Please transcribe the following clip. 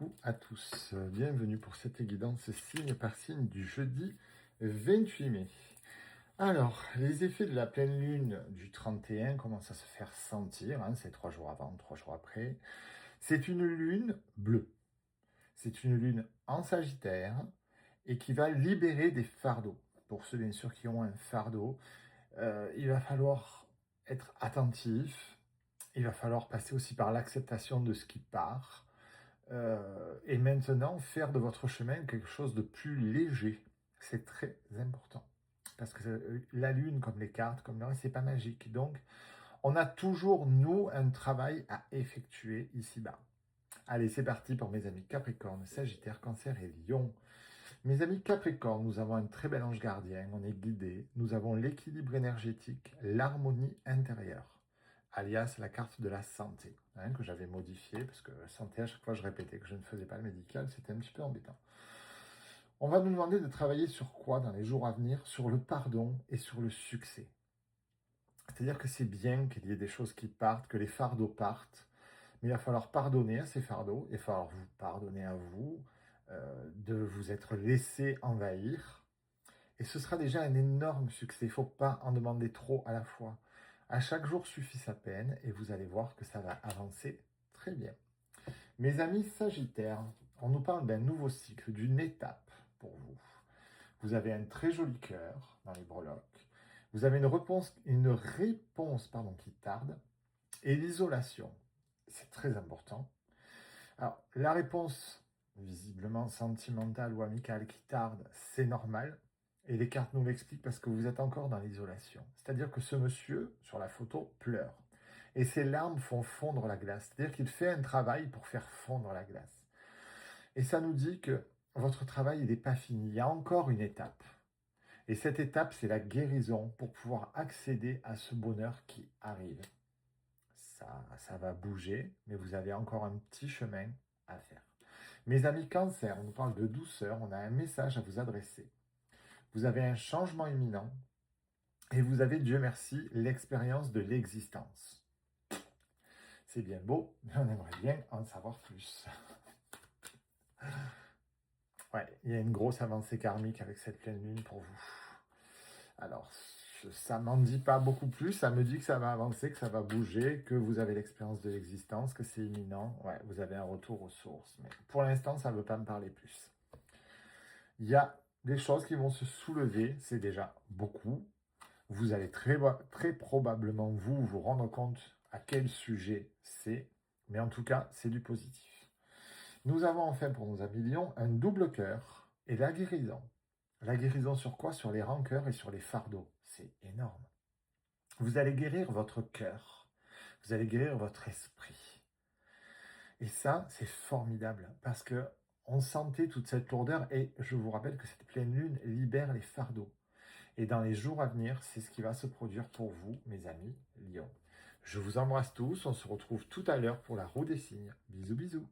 Coucou à tous, bienvenue pour cette guidance signe par signe du jeudi 28 mai. Alors, les effets de la pleine lune du 31 commencent à se faire sentir, c'est 3 jours avant, 3 jours après. C'est une lune bleue, c'est une lune en Sagittaire et qui va libérer des fardeaux. Pour ceux bien sûr qui ont un fardeau, il va falloir être attentif, il va falloir passer aussi par l'acceptation de ce qui part. Et maintenant, faire de votre chemin quelque chose de plus léger. C'est très important. Parce que la lune, comme les cartes, comme le reste, c'est pas magique. Donc, on a toujours, nous, un travail à effectuer ici-bas. Allez, c'est parti pour mes amis Capricorne, Sagittaire, Cancer et Lion. Mes amis Capricorne, nous avons un très bel ange gardien, on est guidé. Nous avons l'équilibre énergétique, l'harmonie intérieure, alias la carte de la santé, que j'avais modifiée, parce que santé, à chaque fois je répétais que je ne faisais pas le médical, c'était un petit peu embêtant. On va nous demander de travailler sur quoi dans les jours à venir? Sur le pardon et sur le succès. C'est-à-dire que c'est bien qu'il y ait des choses qui partent, que les fardeaux partent, mais il va falloir pardonner à ces fardeaux, il va falloir vous pardonner à vous, de vous être laissé envahir. Et ce sera déjà un énorme succès. Il ne faut pas en demander trop à la fois. À chaque jour suffit sa peine et vous allez voir que ça va avancer très bien. Mes amis Sagittaires, on nous parle d'un nouveau cycle, d'une étape pour vous. Vous avez un très joli cœur dans les breloques. Vous avez une réponse qui tarde. Et l'isolation, c'est très important. Alors, la réponse visiblement sentimentale ou amicale qui tarde, c'est normal. Et les cartes nous l'expliquent parce que vous êtes encore dans l'isolation. C'est-à-dire que ce monsieur, sur la photo, pleure. Et ses larmes font fondre la glace. C'est-à-dire qu'il fait un travail pour faire fondre la glace. Et ça nous dit que votre travail, il n'est pas fini. Il y a encore une étape. Et cette étape, c'est la guérison pour pouvoir accéder à ce bonheur qui arrive. Ça va bouger, mais vous avez encore un petit chemin à faire. Mes amis Cancer, on nous parle de douceur, on a un message à vous adresser. Vous avez un changement imminent et vous avez, Dieu merci, l'expérience de l'existence. C'est bien beau, mais on aimerait bien en savoir plus. Ouais, il y a une grosse avancée karmique avec cette pleine lune pour vous. Alors, ça m'en dit pas beaucoup plus, ça me dit que ça va avancer, que ça va bouger, que vous avez l'expérience de l'existence, que c'est imminent. Ouais, vous avez un retour aux sources. Mais pour l'instant, ça ne veut pas me parler plus. Il y a des choses qui vont se soulever, c'est déjà beaucoup. Vous allez très probablement vous rendre compte à quel sujet c'est. Mais en tout cas, c'est du positif. Nous avons enfin pour nos amis Lions un double cœur et la guérison. La guérison sur quoi? Sur les rancœurs et sur les fardeaux. C'est énorme. Vous allez guérir votre cœur. Vous allez guérir votre esprit. Et ça, c'est formidable parce que on sentait toute cette lourdeur et je vous rappelle que cette pleine lune libère les fardeaux. Et dans les jours à venir, c'est ce qui va se produire pour vous, mes amis Lions. Je vous embrasse tous. On se retrouve tout à l'heure pour la roue des signes. Bisous, bisous.